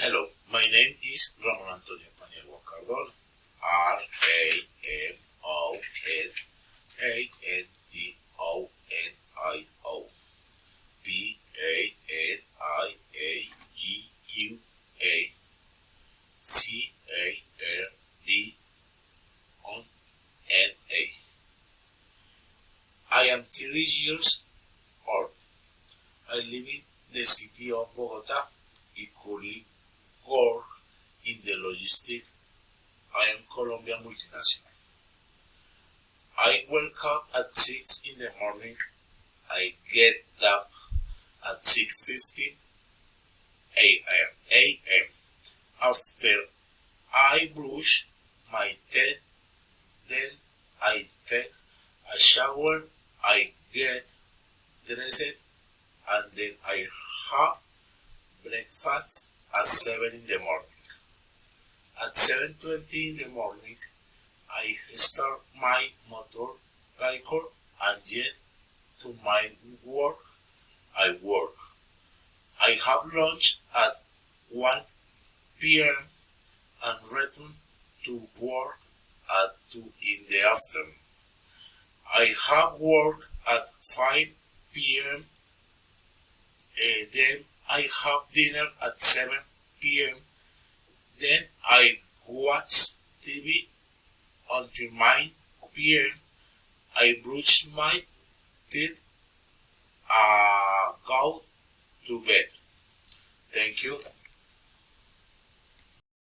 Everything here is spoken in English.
Hello, my name is Ramon Antonio Paniagua Cardona, RAMONANTONIO, PANIAGUACARDONA. I am 30 years old. I live in the city of Bogota. I currently work in the logistic. I am Colombian multinational. I wake up at 6 in the morning. I get up at 6:50 a.m. After I brush my teeth, then I take a shower, I get dressed, and then I have breakfast at 7 in the morning. At 7:20 in the morning, I start my motor vehicle and get to my work. I work. I have lunch at 1 p.m. and return to work at 2 in the afternoon. I have work at 5 p.m. Then I have dinner at 7 p.m. Then I watch TV until 9 p.m. I brush my teeth, go to bed. Thank you.